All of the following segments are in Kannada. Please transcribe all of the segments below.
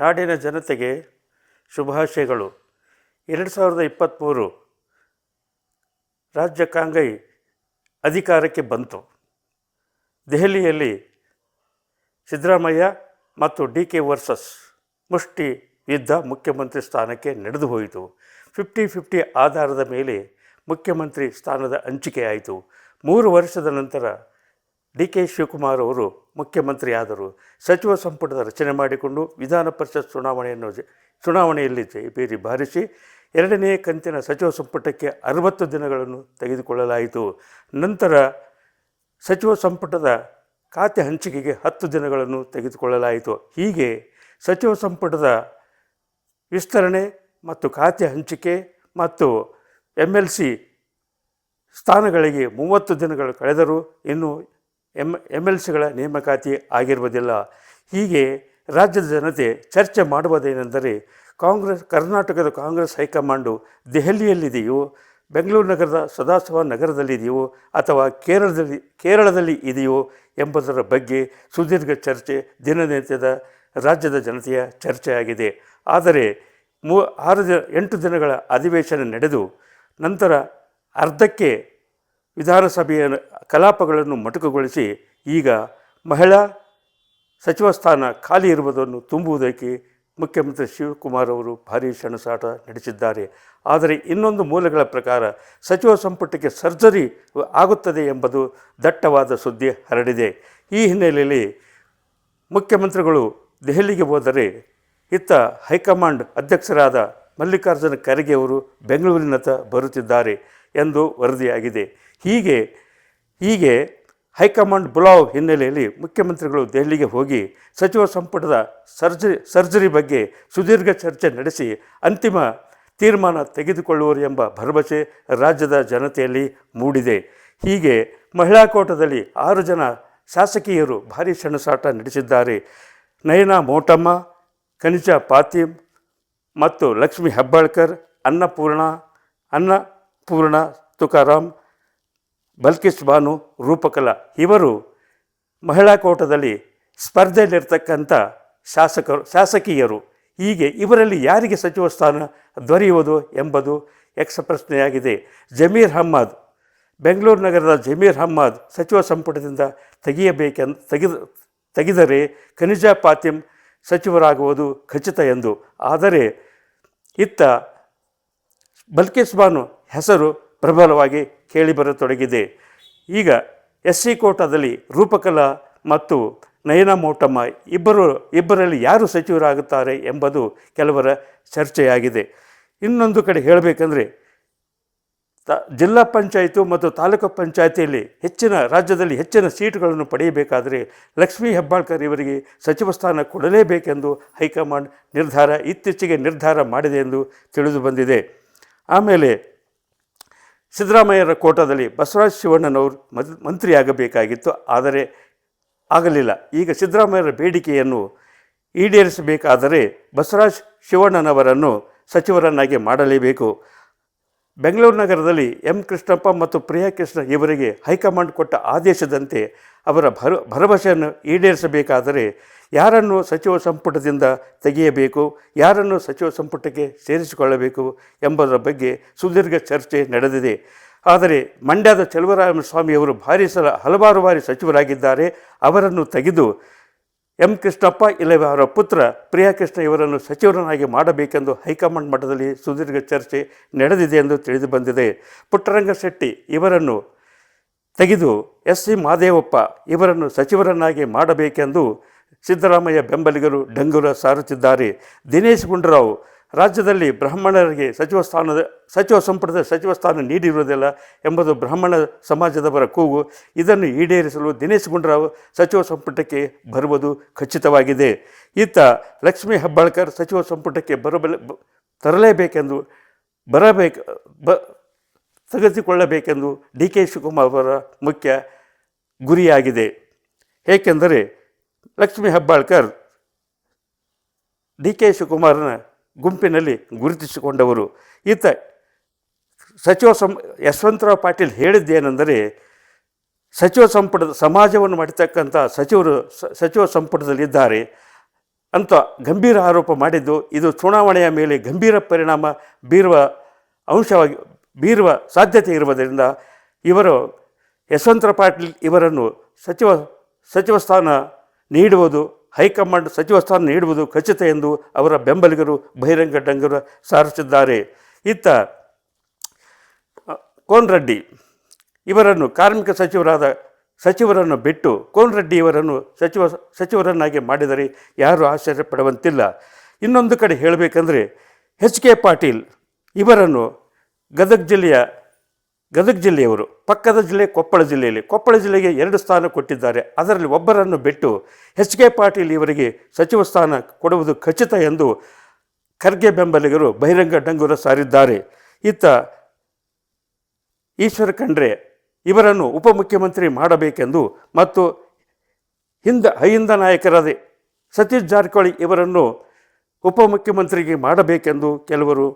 ನಾಡಿನ ಜನತೆಗೆ ಶುಭಾಶಯಗಳು. 2023 ರಾಜ್ಯ ಕಾಂಗ್ರೆಸ್ ಅಧಿಕಾರಕ್ಕೆ ಬಂತು. ದೆಹಲಿಯಲ್ಲಿ ಸಿದ್ದರಾಮಯ್ಯ ಮತ್ತು DK ವರ್ಸಸ್ ಮುಷ್ಟಿ ಯುದ್ಧ ಮುಖ್ಯಮಂತ್ರಿ ಸ್ಥಾನಕ್ಕೆ ನಡೆದು ಹೋಯಿತು. 50-50 ಆಧಾರದ ಮೇಲೆ ಮುಖ್ಯಮಂತ್ರಿ ಸ್ಥಾನದ ಹಂಚಿಕೆಯಾಯಿತು. 3 ವರ್ಷದ ನಂತರ DK ಶಿವಕುಮಾರ್ ಅವರು ಮುಖ್ಯಮಂತ್ರಿ ಆದರು. ಸಚಿವ ಸಂಪುಟದ ರಚನೆ ಮಾಡಿಕೊಂಡು ವಿಧಾನ ಪರಿಷತ್ ಚುನಾವಣೆಯಲ್ಲಿ ಜಯಭೇರಿ ಬಾರಿಸಿ 2ನೇ ಕಂತಿನ ಸಚಿವ ಸಂಪುಟಕ್ಕೆ 60 ದಿನಗಳನ್ನು ತೆಗೆದುಕೊಳ್ಳಲಾಯಿತು. ನಂತರ ಸಚಿವ ಸಂಪುಟದ ಖಾತೆ ಹಂಚಿಕೆಗೆ 10 ದಿನಗಳನ್ನು ತೆಗೆದುಕೊಳ್ಳಲಾಯಿತು. ಹೀಗೆ ಸಚಿವ ಸಂಪುಟದ ವಿಸ್ತರಣೆ ಮತ್ತು ಖಾತೆ ಹಂಚಿಕೆ ಮತ್ತು MLC ಸ್ಥಾನಗಳಿಗೆ 30 ದಿನಗಳು ಕಳೆದರೂ ಇನ್ನೂ MLCಗಳ ನೇಮಕಾತಿ ಆಗಿರುವುದಿಲ್ಲ. ಹೀಗೆ ರಾಜ್ಯದ ಜನತೆ ಚರ್ಚೆ ಮಾಡುವುದೇನೆಂದರೆ, ಕರ್ನಾಟಕದ ಕಾಂಗ್ರೆಸ್ ಹೈಕಮಾಂಡು ದೆಹಲಿಯಲ್ಲಿದೆಯೋ, ಬೆಂಗಳೂರು ನಗರದ ಸದಾಶಿವ ನಗರದಲ್ಲಿದೆಯೋ ಅಥವಾ ಕೇರಳದಲ್ಲಿ ಇದೆಯೋ ಎಂಬುದರ ಬಗ್ಗೆ ಸುದೀರ್ಘ ಚರ್ಚೆ ದಿನನಿತ್ಯದ ರಾಜ್ಯದ ಜನತೆಯ ಚರ್ಚೆಯಾಗಿದೆ. ಆದರೆ 8 ದಿನಗಳ ಅಧಿವೇಶನ ನಡೆದು ನಂತರ ಅರ್ಧಕ್ಕೆ ವಿಧಾನಸಭೆಯ ಕಲಾಪಗಳನ್ನು ಮೊಟಕುಗೊಳಿಸಿ ಈಗ ಮಹಿಳಾ ಸಚಿವ ಸ್ಥಾನ ಖಾಲಿ ಇರುವುದನ್ನು ತುಂಬುವುದಕ್ಕೆ ಮುಖ್ಯಮಂತ್ರಿ ಶಿವಕುಮಾರ್ ಅವರು ಭಾರೀ ಸೆಣಸಾಟ ನಡೆಸಿದ್ದಾರೆ. ಆದರೆ ಇನ್ನೊಂದು ಮೂಲಗಳ ಪ್ರಕಾರ ಸಚಿವ ಸಂಪುಟಕ್ಕೆ ಸರ್ಜರಿ ಆಗುತ್ತದೆ ಎಂಬುದು ದಟ್ಟವಾದ ಸುದ್ದಿ ಹರಡಿದೆ. ಈ ಹಿನ್ನೆಲೆಯಲ್ಲಿ ಮುಖ್ಯಮಂತ್ರಿಗಳು ದೆಹಲಿಗೆ ಹೋದರೆ ಇತ್ತ ಹೈಕಮಾಂಡ್ ಅಧ್ಯಕ್ಷರಾದ ಮಲ್ಲಿಕಾರ್ಜುನ ಖರ್ಗೆ ಅವರು ಬೆಂಗಳೂರಿನತ್ತ ಬರುತ್ತಿದ್ದಾರೆ ಎಂದು ವರದಿಯಾಗಿದೆ. ಹೀಗೆ ಹೈಕಮಾಂಡ್ ಬುಲಾವ್ ಹಿನ್ನೆಲೆಯಲ್ಲಿ ಮುಖ್ಯಮಂತ್ರಿಗಳು ದೆಹಲಿಗೆ ಹೋಗಿ ಸಚಿವ ಸಂಪುಟದ ಸರ್ಜರಿ ಬಗ್ಗೆ ಸುದೀರ್ಘ ಚರ್ಚೆ ನಡೆಸಿ ಅಂತಿಮ ತೀರ್ಮಾನ ತೆಗೆದುಕೊಳ್ಳುವರು ಎಂಬ ಭರವಸೆ ರಾಜ್ಯದ ಜನತೆಯಲ್ಲಿ ಮೂಡಿದೆ. ಹೀಗೆ ಮಹಿಳಾ ಕೋಟಾದಲ್ಲಿ 6 ಜನ ಶಾಸಕಿಯರು ಭಾರೀ ಸೆಣಸಾಟ ನಡೆಸಿದ್ದಾರೆ. ನಯನಾ ಮೋಟಮ್ಮ, ಕನಿಜಾ ಪಾತೀಮ್ ಮತ್ತು ಲಕ್ಷ್ಮೀ ಹೆಬ್ಬಾಳ್ಕರ್, ಅನ್ನಪೂರ್ಣ ತುಕಾರಾಮ್, ಬಲ್ಕಿಸ್ ಬಾನು, ರೂಪಕಲಾ ಇವರು ಮಹಿಳಾ ಕೋಟಾದಲ್ಲಿ ಸ್ಪರ್ಧೆಯಲ್ಲಿರ್ತಕ್ಕಂಥ ಶಾಸಕಿಯರು. ಹೀಗೆ ಇವರಲ್ಲಿ ಯಾರಿಗೆ ಸಚಿವ ಸ್ಥಾನ ದೊರೆಯುವುದು ಎಂಬುದು ಪ್ರಶ್ನೆಯಾಗಿದೆ. ಬೆಂಗಳೂರು ನಗರದ ಜಮೀರ್ ಅಹ್ಮದ್ ಸಚಿವ ಸಂಪುಟದಿಂದ ತೆಗೆದರೆ ಕನಿಜಾ ಪಾತೀಮ್ ಸಚಿವರಾಗುವುದು ಖಚಿತ ಎಂದು. ಆದರೆ ಇತ್ತ ಬಲ್ಕಿಸ್ ಬಾನು ಹೆಸರು ಪ್ರಬಲವಾಗಿ ಕೇಳಿಬರತೊಡಗಿದೆ. ಈಗ SC ಕೋಟಾದಲ್ಲಿ ರೂಪಕಲಾ ಮತ್ತು ನಯನಾ ಮೋಟಮ್ಮ ಇಬ್ಬರಲ್ಲಿ ಯಾರು ಸಚಿವರಾಗುತ್ತಾರೆ ಎಂಬುದು ಕೆಲವರ ಚರ್ಚೆಯಾಗಿದೆ. ಇನ್ನೊಂದು ಕಡೆ ಹೇಳಬೇಕಂದ್ರೆ ಜಿಲ್ಲಾ ಪಂಚಾಯಿತಿ ಮತ್ತು ತಾಲೂಕು ಪಂಚಾಯಿತಿಯಲ್ಲಿ ರಾಜ್ಯದಲ್ಲಿ ಹೆಚ್ಚಿನ ಸೀಟುಗಳನ್ನು ಪಡೆಯಬೇಕಾದರೆ ಲಕ್ಷ್ಮೀ ಹೆಬ್ಬಾಳ್ಕರ್ ಇವರಿಗೆ ಸಚಿವ ಸ್ಥಾನ ಕೊಡಲೇಬೇಕೆಂದು ಹೈಕಮಾಂಡ್ ಇತ್ತೀಚೆಗೆ ನಿರ್ಧಾರ ಮಾಡಿದೆ ಎಂದು ತಿಳಿದು ಬಂದಿದೆ. ಆಮೇಲೆ ಸಿದ್ದರಾಮಯ್ಯರ ಕೋಟಾದಲ್ಲಿ ಬಸವರಾಜ ಶಿವಣ್ಣನವರು ಮಂತ್ರಿಯಾಗಬೇಕಾಗಿತ್ತು, ಆದರೆ ಆಗಲಿಲ್ಲ. ಈಗ ಸಿದ್ದರಾಮಯ್ಯರ ಬೇಡಿಕೆಯನ್ನು ಈಡೇರಿಸಬೇಕಾದರೆ ಬಸವರಾಜ ಶಿವಣ್ಣನವರನ್ನು ಸಚಿವರನ್ನಾಗಿ ಮಾಡಲೇಬೇಕು. ಬೆಂಗಳೂರು ನಗರದಲ್ಲಿ ಕೃಷ್ಣಪ್ಪ ಮತ್ತು ಪ್ರಿಯಾ ಕೃಷ್ಣ ಇವರಿಗೆ ಹೈಕಮಾಂಡ್ ಕೊಟ್ಟ ಆದೇಶದಂತೆ ಅವರ ಭರವಸೆಯನ್ನು ಈಡೇರಿಸಬೇಕಾದರೆ ಯಾರನ್ನು ಸಚಿವ ಸಂಪುಟದಿಂದ ತೆಗೆಯಬೇಕು, ಯಾರನ್ನು ಸಚಿವ ಸಂಪುಟಕ್ಕೆ ಸೇರಿಸಿಕೊಳ್ಳಬೇಕು ಎಂಬುದರ ಬಗ್ಗೆ ಸುದೀರ್ಘ ಚರ್ಚೆ ನಡೆದಿದೆ. ಆದರೆ ಮಂಡ್ಯದ ಚಲುವರಾಯಸ್ವಾಮಿಯವರು ಹಲವಾರು ಬಾರಿ ಸಚಿವರಾಗಿದ್ದಾರೆ. ಅವರನ್ನು ತೆಗೆದು ಕೃಷ್ಣಪ್ಪ ಇಲ್ಲವೇ ಅವರ ಪುತ್ರ ಪ್ರಿಯಾ ಕೃಷ್ಣ ಇವರನ್ನು ಸಚಿವರನ್ನಾಗಿ ಮಾಡಬೇಕೆಂದು ಹೈಕಮಾಂಡ್ ಮಟ್ಟದಲ್ಲಿ ಸುದೀರ್ಘ ಚರ್ಚೆ ನಡೆದಿದೆ ಎಂದು ತಿಳಿದು ಬಂದಿದೆ. ಪುಟ್ಟರಂಗಶೆಟ್ಟಿ ಇವರನ್ನು ತೆಗೆದು SC ಮಾದೇವಪ್ಪ ಇವರನ್ನು ಸಚಿವರನ್ನಾಗಿ ಮಾಡಬೇಕೆಂದು ಸಿದ್ದರಾಮಯ್ಯ ಬೆಂಬಲಿಗರು ಡಂಗುರ ಸಾರುತ್ತಿದ್ದಾರೆ. ದಿನೇಶ್ ಗುಂಡೂರಾವ್ ರಾಜ್ಯದಲ್ಲಿ ಬ್ರಾಹ್ಮಣರಿಗೆ ಸಚಿವ ಸಂಪುಟದ ಸಚಿವ ಸ್ಥಾನ ನೀಡಿರುವುದಿಲ್ಲ ಎಂಬುದು ಬ್ರಾಹ್ಮಣ ಸಮಾಜದವರ ಕೂಗು. ಇದನ್ನು ಈಡೇರಿಸಲು ದಿನೇಶ್ ಗುಂಡೂರಾವ್ ಸಚಿವ ಸಂಪುಟಕ್ಕೆ ಬರುವುದು ಖಚಿತವಾಗಿದೆ. ಇತ್ತ ಲಕ್ಷ್ಮೀ ಹೆಬ್ಬಾಳ್ಕರ್ ಸಚಿವ ಸಂಪುಟಕ್ಕೆ ತೆಗೆದುಕೊಳ್ಳಬೇಕೆಂದು DK ಶಿವಕುಮಾರ್ ಅವರ ಮುಖ್ಯ ಗುರಿಯಾಗಿದೆ. ಏಕೆಂದರೆ ಲಕ್ಷ್ಮೀ ಹೆಬ್ಬಾಳ್ಕರ್ DK ಶಿವಕುಮಾರನ ಗುಂಪಿನಲ್ಲಿ ಗುರುತಿಸಿಕೊಂಡವರು. ಈತ ಯಶವಂತರಾವ್ ಪಾಟೀಲ್ ಹೇಳಿದ್ದೇನೆಂದರೆ, ಸಚಿವ ಸಂಪುಟದ ಸಮಾಜವನ್ನು ಮಾಡತಕ್ಕಂಥ ಸಚಿವರು ಸಚಿವ ಸಂಪುಟದಲ್ಲಿದ್ದಾರೆ. ಅಂತ ಗಂಭೀರ ಆರೋಪ ಮಾಡಿದ್ದು ಇದು ಚುನಾವಣೆಯ ಮೇಲೆ ಗಂಭೀರ ಪರಿಣಾಮ ಬೀರುವ ಸಾಧ್ಯತೆ ಇರುವುದರಿಂದ ಇವರು ಯಶವಂತರಾವ್ ಪಾಟೀಲ್ ಇವರನ್ನು ಸಚಿವ ಸ್ಥಾನ ನೀಡುವುದು ಹೈಕಮಾಂಡ್ ಸಚಿವ ಸ್ಥಾನ ನೀಡುವುದು ಖಚಿತ ಎಂದು ಅವರ ಬೆಂಬಲಿಗರು ಬಹಿರಂಗ ಡಂಗುರ ಸಾರಿಸಿದ್ದಾರೆ. ಇತ್ತ ಕೋನ್ ರೆಡ್ಡಿ ಇವರನ್ನು ಕಾರ್ಮಿಕ ಸಚಿವರನ್ನು ಬಿಟ್ಟು ಕೋನ್ ರೆಡ್ಡಿ ಇವರನ್ನು ಸಚಿವರನ್ನಾಗಿ ಮಾಡಿದರೆ ಯಾರೂ ಆಶ್ಚರ್ಯಪಡುವಂತಿಲ್ಲ. ಇನ್ನೊಂದು ಕಡೆ ಹೇಳಬೇಕಂದ್ರೆ HK ಪಾಟೀಲ್ ಇವರನ್ನು ಗದಗ ಜಿಲ್ಲೆಯವರು, ಪಕ್ಕದ ಜಿಲ್ಲೆ ಕೊಪ್ಪಳ ಜಿಲ್ಲೆಗೆ 2 ಸ್ಥಾನ ಕೊಟ್ಟಿದ್ದಾರೆ. ಅದರಲ್ಲಿ ಒಬ್ಬರನ್ನು ಬಿಟ್ಟು HK ಪಾಟೀಲ್ ಇವರಿಗೆ ಸಚಿವ ಸ್ಥಾನ ಕೊಡುವುದು ಖಚಿತ ಎಂದು ಖರ್ಗೆ ಬೆಂಬಲಿಗರು ಬಹಿರಂಗ ಡಂಗುರ ಸಾರಿದ್ದಾರೆ. ಇತ್ತ ಈಶ್ವರ ಖಂಡ್ರೆ ಇವರನ್ನು ಉಪಮುಖ್ಯಮಂತ್ರಿ ಮಾಡಬೇಕೆಂದು ಮತ್ತು ಹಿಂದ ನಾಯಕರಾದ ಸತೀಶ್ ಜಾರಕಿಹೊಳಿ ಇವರನ್ನು ಉಪಮುಖ್ಯಮಂತ್ರಿಗೆ ಮಾಡಬೇಕೆಂದು ಕೆಲವರು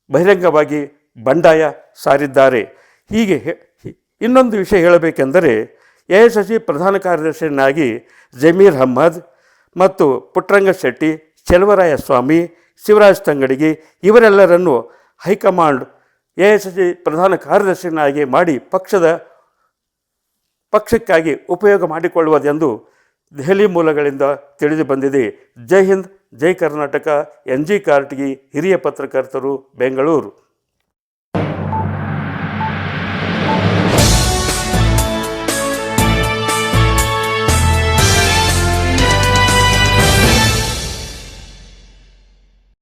ಬಹಿರಂಗವಾಗಿ ಬಂಡಾಯ ಸಾರಿದ್ದಾರೆ. ಹೀಗೆ ಇನ್ನೊಂದು ವಿಷಯ ಹೇಳಬೇಕೆಂದರೆ AICC ಪ್ರಧಾನ ಕಾರ್ಯದರ್ಶಿಯನ್ನಾಗಿ ಜಮೀರ್ ಅಹ್ಮದ್ ಮತ್ತು ಪುಟ್ಟರಂಗ ಶೆಟ್ಟಿ, ಚೆಲುವರಾಯ ಸ್ವಾಮಿ, ಶಿವರಾಜ್ ತಂಗಡಗಿ ಇವರೆಲ್ಲರನ್ನು ಹೈಕಮಾಂಡ್ AICC ಪ್ರಧಾನ ಕಾರ್ಯದರ್ಶಿಯನ್ನಾಗಿ ಮಾಡಿ ಪಕ್ಷಕ್ಕಾಗಿ ಉಪಯೋಗ ಮಾಡಿಕೊಳ್ಳುವುದೆಂದು ದೆಹಲಿ ಮೂಲಗಳಿಂದ ತಿಳಿದು ಬಂದಿದೆ. ಜೈ ಹಿಂದ್, ಜೈ ಕರ್ನಾಟಕ. NG ಕಾರ್ಟಗಿ, ಹಿರಿಯ ಪತ್ರಕರ್ತರು, ಬೆಂಗಳೂರು.